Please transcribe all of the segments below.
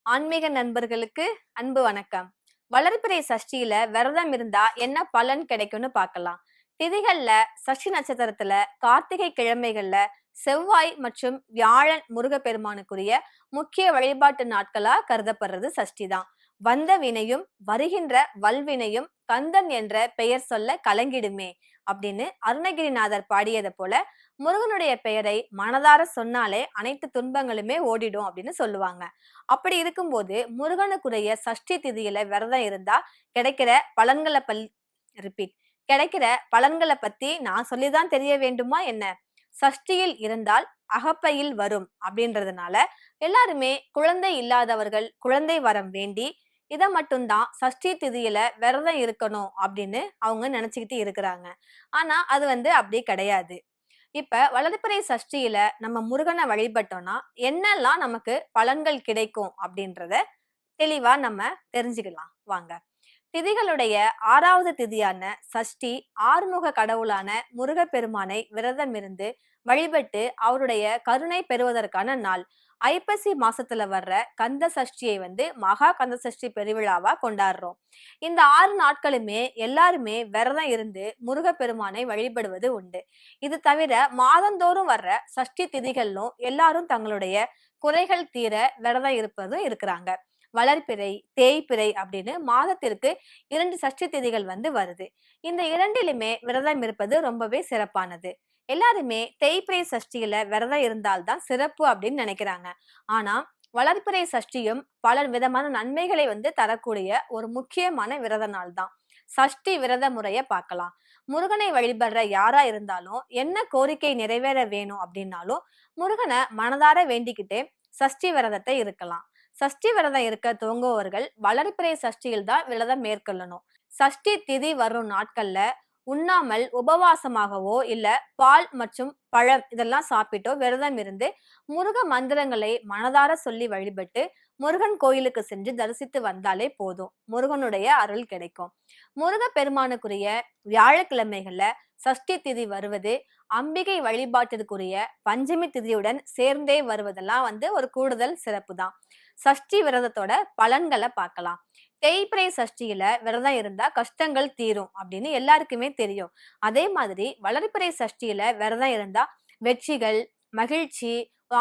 ஆன்மீக நண்பர்களுக்கு அன்பு வணக்கம். வளர்பிறை சஷ்டியில விரதம் இருந்தா என்ன பலன் கிடைக்கும்னு பார்க்கலாம். திதிகள்ல சஷ்டி நட்சத்திரத்துல கார்த்திகை கிழமைகள்ல செவ்வாய் மற்றும் வியாழன் முருகப்பெருமானுக்குரிய முக்கிய வழிபாட்டு நாட்களா கருதப்படுறது சஷ்டி தான். வந்த வினையும் வருகின்ற வல்வினையும் கந்தன் என்ற பெயர் சொல்ல கலங்கிடுமே அப்படின்னு அருணகிரிநாதர் பாடியதை போல முருகனுடைய பெயரை மனதார சொன்னாலே அனைத்து துன்பங்களுமே ஓடிடும் அப்படின்னு சொல்லுவாங்க. அப்படி இருக்கும்போது முருகனுக்குரிய சஷ்டி திதியில விரதம் இருந்தா கிடைக்கிற பலன்களை ரிப்பீட் கிடைக்கிற பலன்களை பத்தி நான் சொல்லிதான் தெரிய வேண்டுமா என்ன? சஷ்டியில் இருந்தால் அகப்பையில் வரும் அப்படின்றதுனால எல்லாருமே குழந்தை இல்லாதவர்கள் குழந்தை வரம் வேண்டி இதை மட்டும்தான் சஷ்டி திதியில விரதம் இருக்கணும் அப்படின்னு அவங்க நினைச்சுக்கிட்டு இருக்கிறாங்க. ஆனா அது அப்படி கிடையாது. இப்ப வளர்பிறை சஷ்டியில நம்ம முருகனை வழிபட்டோம்னா என்னெல்லாம் நமக்கு பலன்கள் கிடைக்கும் அப்படின்றத தெளிவா நம்ம தெரிஞ்சுக்கலாம் வாங்க. திதிகளுடைய 6வது திதியான சஷ்டி ஆறுமுக கடவுளான முருகப்பெருமானை விரதம் இருந்து வழிபட்டு அவருடைய கருணை பெறுவதற்கான நாள். ஐப்பசி மாசத்துல வர்ற கந்த சஷ்டியை மகா கந்த சஷ்டி பெருவிழாவா கொண்டாடுறோம். இந்த 6 நாட்களுமே எல்லாருமே விரதம் இருந்து முருகப்பெருமானை வழிபடுவது உண்டு. இது தவிர மாதந்தோறும் வர்ற சஷ்டி திதிகளும் எல்லாரும் தங்களுடைய குறைகள் தீர விரதம் இருப்பதும் இருக்கிறாங்க. வளர்பிறை தேய்பிறை அப்படின்னு மாதத்திற்கு 2 சஷ்டி திதிகள் வருது. இந்த இரண்டிலுமே விரதம் இருப்பது ரொம்பவே சிறப்பானது. எல்லாருமே தேய்பிறை சஷ்டியில விரதம் இருந்தால்தான் சிறப்பு அப்படின்னு நினைக்கிறாங்க. ஆனா வளர்பிறை சஷ்டியும் பல விதமான நன்மைகளை தரக்கூடிய ஒரு முக்கியமான விரத நாள் தான். சஷ்டி விரத முறைய பார்க்கலாம். முருகனை வழிபடுற யாரா இருந்தாலும் என்ன கோரிக்கை நிறைவேற வேணும் அப்படின்னாலும் முருகனை மனதார வேண்டிக்கிட்டே சஷ்டி விரதத்தை இருக்கலாம். சஷ்டி விரதம் இருக்க துவங்குபவர்கள் வளர்பிறை சஷ்டியில் தான் விரதம் மேற்கொள்ளணும். சஷ்டி திதி வரும் நாட்கள்ல உண்ணாமல் உபவாசமாகவோ இல்ல பால் மற்றும் பழம் இதெல்லாம் சாப்பிட்டோ விரதம் இருந்து முருக மந்திரங்களை மனதார சொல்லி வழிபட்டு முருகன் கோயிலுக்கு சென்று தரிசித்து வந்தாலே போதும், முருகனுடைய அருள் கிடைக்கும். முருக பெருமானுக்குரிய வியாழக்கிழமைகள்ல சஷ்டி திதி வருவது அம்பிகை வழிபாட்டிற்குரிய பஞ்சமி திதியுடன் சேர்ந்தே வருவதெல்லாம் ஒரு கூடுதல் சிறப்பு தான். சஷ்டி விரதத்தோட பலன்களை பார்க்கலாம். தேய்பிறை சஷ்டியில விரதம் இருந்தா கஷ்டங்கள் தீரும் அப்படின்னு எல்லாருக்குமே தெரியும். அதே மாதிரி வளர்பிறை சஷ்டியில விரதம் இருந்தா வெற்றிகள், மகிழ்ச்சி,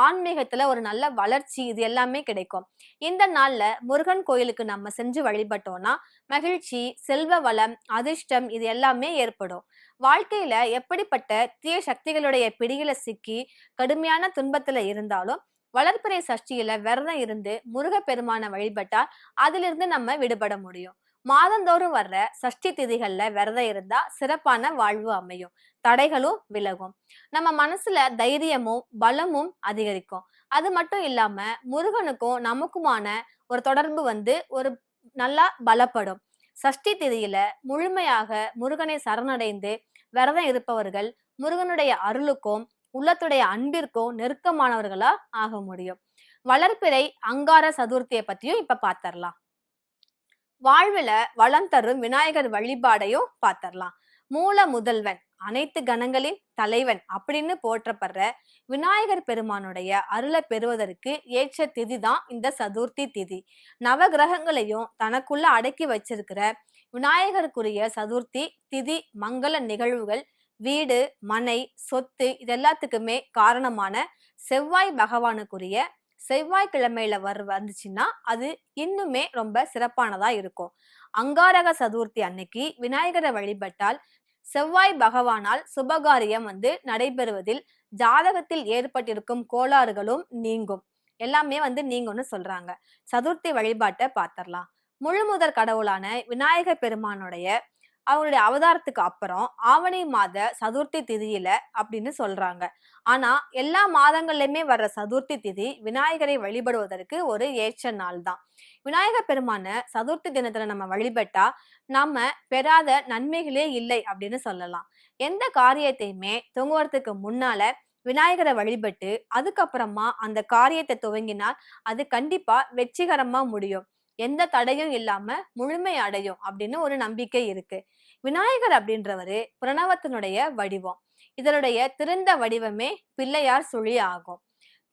ஆன்மீகத்துல ஒரு நல்ல வளர்ச்சி இது எல்லாமே கிடைக்கும். இந்த நாள்ல முருகன் கோயிலுக்கு நம்ம செஞ்சு வழிபட்டோம்னா மகிழ்ச்சி, செல்வ வளம், அதிர்ஷ்டம் இது எல்லாமே ஏற்படும். வாழ்க்கையில எப்படிப்பட்ட தீய சக்திகளுடைய பிடியில சிக்கி கடுமையான துன்பத்துல இருந்தாலும் வளர்பிறை சஷ்டியில விரதம் இருந்து முருக பெருமான வழிபட்டா அதிலிருந்து நம்ம விடுபட முடியும். மாதந்தோறும் வர்ற சஷ்டி திதிகள்ல விரதம் இருந்தா சிறப்பான வாழ்வு அமையும், தடைகளும் விலகும், நம்ம மனசுல தைரியமும் பலமும் அதிகரிக்கும். அது மட்டும் இல்லாம முருகனுக்கும் நமக்குமான ஒரு தொடர்பு ஒரு நல்லா பலப்படும். சஷ்டி திதியில முழுமையாக முருகனை சரணடைந்து விரதம் இருப்பவர்கள் முருகனுடைய அருளுக்கும் உள்ளத்துடைய அன்பிற்கும் நெருக்கமானவர்களா ஆக முடியும். வளர்பிறை அங்கார சதுர்த்தியை பத்தியும் இப்ப பாத்திரலாம். வாழ்வுல வளம் தரும் விநாயகர் வழிபாடையும் பாத்திரலாம். மூல முதல்வன், அனைத்து கணங்களின் தலைவன் அப்படின்னு போற்றப்படுற விநாயகர் பெருமானுடைய அருளை பெறுவதற்கு ஏற்ற திதி தான் இந்த சதுர்த்தி திதி. நவ கிரகங்களையும் தனக்குள்ள அடக்கி வச்சிருக்கிற விநாயகருக்குரிய சதுர்த்தி திதி மங்கள நிகழ்வுகள் வீடு, மனை, சொத்து இதெல்லாத்துக்குமே காரணமான செவ்வாய் பகவானுக்குரிய செவ்வாய்க்கிழமையில வந்துச்சுன்னா அது இன்னுமே ரொம்ப சிறப்பானதா இருக்கும். அங்காரக சதுர்த்தி அன்னைக்கு விநாயகரை வழிபட்டால் செவ்வாய் பகவானால் சுபகாரியம் நடைபெறுவதில் ஜாதகத்தில் ஏற்பட்டிருக்கும் கோளாறுகளும் நீங்கும், எல்லாமே நீங்கும்னு சொல்றாங்க. சதுர்த்தி வழிபாட்டை பாத்திரலாம். முழுமுதற் கடவுளான விநாயகர் பெருமானுடைய அவருடைய அவதாரத்துக்கு அப்புறம் ஆவணி மாத சதுர்த்தி திதியில அப்படின்னு சொல்றாங்க. ஆனா எல்லா மாதங்கள்லயுமே வர்ற சதுர்த்தி திதி விநாயகரை வழிபடுவதற்கு ஒரு ஏற்ற நாள் தான். விநாயகர் பெருமான சதுர்த்தி தினத்துல நம்ம வழிபட்டா நம்ம பெறாத நன்மைகளே இல்லை அப்படின்னு சொல்லலாம். எந்த காரியத்தையுமே துவங்குவதற்கு முன்னால விநாயகரை வழிபட்டு அதுக்கப்புறமா அந்த காரியத்தை துவங்கினால் அது கண்டிப்பா வெற்றிகரமா முடியும், எந்த தடையும் இல்லாம முழுமை அடையும் அப்படின்னு ஒரு நம்பிக்கை இருக்கு. விநாயகர் அப்படின்றவரு பிரணவத்தினுடைய வடிவம். இதனுடைய திறந்த வடிவமே பிள்ளையார் சுழி ஆகும்.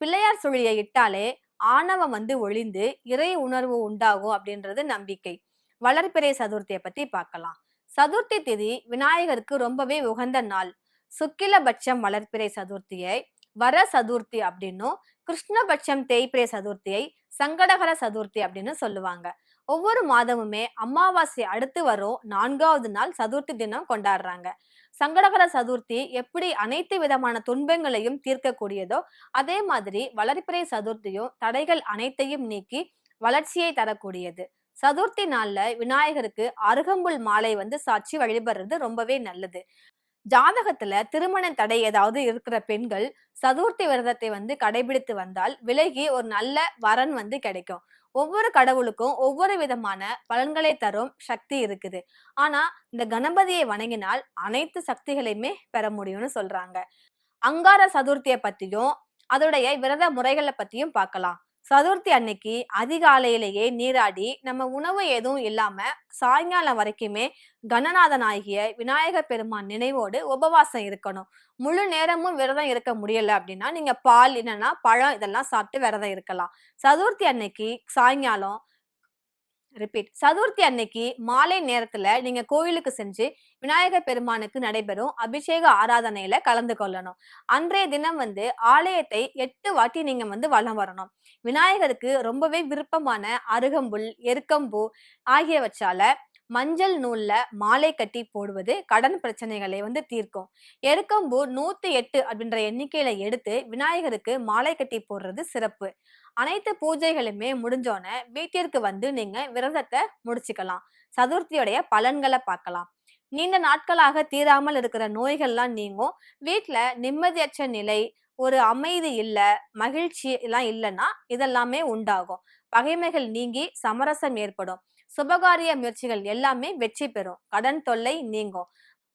பிள்ளையார் சுழியை இட்டாலே ஆணவம் ஒழிந்து இறை உணர்வு உண்டாகும் அப்படின்றது நம்பிக்கை. வளர்பிறை சதுர்த்தியை பத்தி பார்க்கலாம். சதுர்த்தி திதி விநாயகருக்கு ரொம்பவே உகந்த நாள். சுக்கிலபட்சம் வளர்பிறை சதுர்த்தியை வர சதுர்த்தி அப்படின்னும், கிருஷ்ணபட்சம் தேய்பிறை சதுர்த்தியை சங்கடகர சதுர்த்தி அப்படின்னு சொல்லுவாங்க. ஒவ்வொரு மாதமுமே அமாவாசை அடுத்து வரும் 4வது நாள் சதுர்த்தி தினம் கொண்டாடுறாங்க. சங்கடகர சதுர்த்தி எப்படி அனைத்து விதமான துன்பங்களையும் தீர்க்கக்கூடியதோ அதே மாதிரி வளர்பிறை சதுர்த்தியும் தடைகள் அனைத்தையும் நீக்கி வளர்ச்சியை தரக்கூடியது. சதுர்த்தி நாள்ல விநாயகருக்கு அருகம்புல் மாலை சாட்சி வழிபடுறது ரொம்பவே நல்லது. ஜாதகத்துல திருமண தடை ஏதாவது இருக்கிற பெண்கள் சதுர்த்தி விரதத்தை கடைபிடித்து வந்தால் விலகி ஒரு நல்ல வரன் கிடைக்கும். ஒவ்வொரு கடவுளுக்கும் ஒவ்வொரு விதமான பலன்களை தரும் சக்தி இருக்குது. ஆனா இந்த கணபதியை வணங்கினால் அனைத்து சக்திகளையுமே பெற முடியும்னு சொல்றாங்க. அங்கார சதுர்த்தியை பத்தியும் அதோடைய விரத முறைகளை பத்தியும் பார்க்கலாம். சதுர்த்தி அன்னைக்கு அதிகாலையிலேயே நீராடி நம்ம உணவு எதுவும் இல்லாம சாயங்காலம் வரைக்குமே கணநாதன் ஆகிய விநாயகர் பெருமான் நினைவோடு உபவாசம் இருக்கணும். முழு நேரமும் விரதம் இருக்க முடியல அப்படின்னா நீங்க பால் இல்லைன்னா பழம் இதெல்லாம் சாப்பிட்டு விரதம் இருக்கலாம். சதுர்த்தி அன்னைக்கு சாயங்காலம் சதுர்த்தி அன்னைக்கு மாலை நேரத்துல நீங்க கோயிலுக்கு செஞ்சு விநாயகர் பெருமானுக்கு நடைபெறும் அபிஷேக ஆராதனையில கலந்து கொள்ளணும். அன்றைய தினம் ஆலயத்தை 8 வாட்டி நீங்க வலம் வரணும். விநாயகருக்கு ரொம்பவே விருப்பமான அருகம்புல், எருக்கம்பூ ஆகியவற்றால மஞ்சள் நூல்ல மாலை கட்டி போடுவது கடன் பிரச்சனைகளை தீர்க்கும். எருக்கம்பூ 108 அப்படின்ற எண்ணிக்கையில எடுத்து விநாயகருக்கு மாலை கட்டி போடுறது சிறப்பு. அனைத்து பூஜைகளுமே முடிஞ்சோன வீட்டிற்கு நீங்க விரதத்தை முடிச்சுக்கலாம். சதுர்த்தியுடைய பலன்களை பார்க்கலாம். நீண்ட நாட்களாக தீராமல் இருக்கிற நோய்கள்லாம் நீங்கும். வீட்டுல நிம்மதியற்ற நிலை, ஒரு அமைதி இல்ல, மகிழ்ச்சி எல்லாம் இல்லைன்னா இதெல்லாமே உண்டாகும். பகைமைகள் நீங்கி சமரசம் ஏற்படும். சுபகாரிய முயற்சிகள் எல்லாமே வெற்றி பெறும். கடன் தொல்லை நீங்கும்.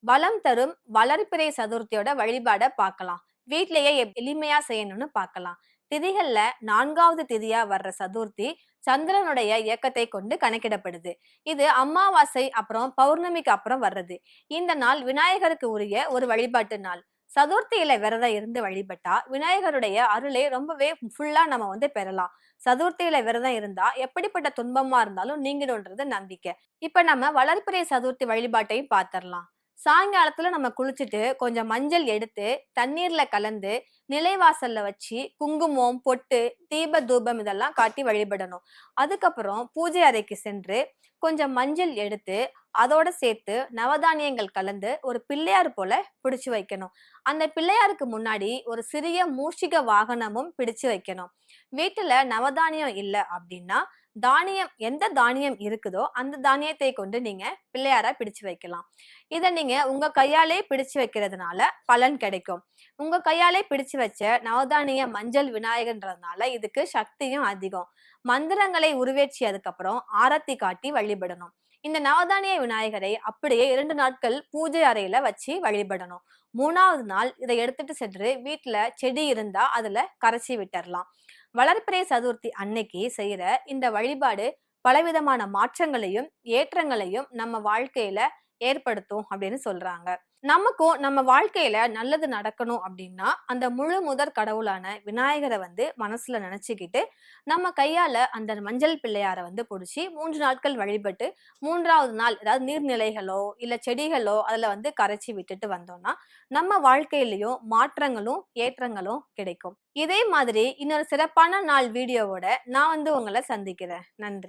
வளம் தரும் வளர்பிறை சதுர்த்தியோட வழிபாட பார்க்கலாம். வீட்லயே எளிமையா செய்யணும்னு பார்க்கலாம். திதிகள்ல 4வது திதியா வர்ற சதுர்த்தி சந்திரனுடைய இயக்கத்தை கொண்டு கணக்கிடப்படுது. இது அமாவாசை அப்புறம் பௌர்ணமிக்கு அப்புறம் வர்றது. இந்த நாள் விநாயகருக்கு உரிய ஒரு வழிபாட்டு நாள். சதுர்த்தியில விரதம் இருந்து வழிபட்டா விநாயகருடைய அருளை ரொம்பவே ஃபுல்லா நம்ம பெறலாம். சதுர்த்தியில விரதம் இருந்தா எப்படிப்பட்ட துன்பமா இருந்தாலும் நீங்கிடும்ன்றது நம்பிக்கை. இப்ப நம்ம வளர்பிறை சதுர்த்தி வழிபாட்டையும் பாத்திரலாம். சாயங்காலத்துல நம்ம குளிச்சுட்டு கொஞ்சம் மஞ்சள் எடுத்து தண்ணீர்ல கலந்து நிலைவாசல்ல வச்சு குங்குமம், பொட்டு, தீப தூபம் இதெல்லாம் காட்டி வழிபடணும். அதுக்கப்புறம் பூஜை அறைக்கு சென்று கொஞ்சம் மஞ்சள் எடுத்து அதோட சேர்த்து நவதானியங்கள் கலந்து ஒரு பிள்ளையார் போல பிடிச்சு வைக்கணும். அந்த பிள்ளையாருக்கு முன்னாடி ஒரு சிறிய மூஷிக வாகனமும் பிடிச்சு வைக்கணும். வீட்டுல நவதானியம் இல்லை அப்படின்னா தானியம் எந்த தானியம் இருக்குதோ அந்த தானியத்தை கொண்டு நீங்க பிள்ளையாரா பிடிச்சு வைக்கலாம். இத நீங்க உங்க கையாலே பிடிச்சு வைக்கிறதுனால பலன் கிடைக்கும். உங்க கையாலே பிடிச்சு வச்ச நவதானிய மஞ்சள் விநாயகன்றதுனால இதுக்கு சக்தியும் அதிகம். மந்திரங்களை உருவேற்றியதுக்கு அப்புறம் ஆரத்தி காட்டி வழிபடணும். இந்த நவதானிய விநாயகரை அப்படியே 2 நாட்கள் பூஜை அறையில வச்சு வழிபடணும். 3வது நாள் இதை எடுத்துட்டு சென்று வீட்டுல செடி இருந்தா அதுல கரைச்சி விட்டுறலாம். வளர்பிறை சதுர்த்தி அன்னைக்கு செய்யற இந்த வழிபாடு பலவிதமான மாற்றங்களையும் ஏற்றங்களையும் நம்ம வாழ்க்கையில ஏற்படுத்தும் அப்படின்னு சொல்றாங்க. நமக்கும் நம்ம வாழ்க்கையில நல்லது நடக்கணும் அப்படின்னா அந்த முழு முதற் கடவுளான விநாயகரை மனசுல நினைச்சுக்கிட்டு நம்ம கையால அந்த மஞ்சள் பிள்ளையார புடிச்சு 3 நாட்கள் வழிபட்டு 3வது நாள் ஏதாவது நீர்நிலைகளோ இல்ல செடிகளோ அதுல கரைச்சி விட்டுட்டு வந்தோம்னா நம்ம வாழ்க்கையிலயும் மாற்றங்களும் ஏற்றங்களும் கிடைக்கும். இதே மாதிரி இன்னொரு சிறப்பான நாள் வீடியோவோட நான் உங்களை சந்திக்கிறேன். நன்றி.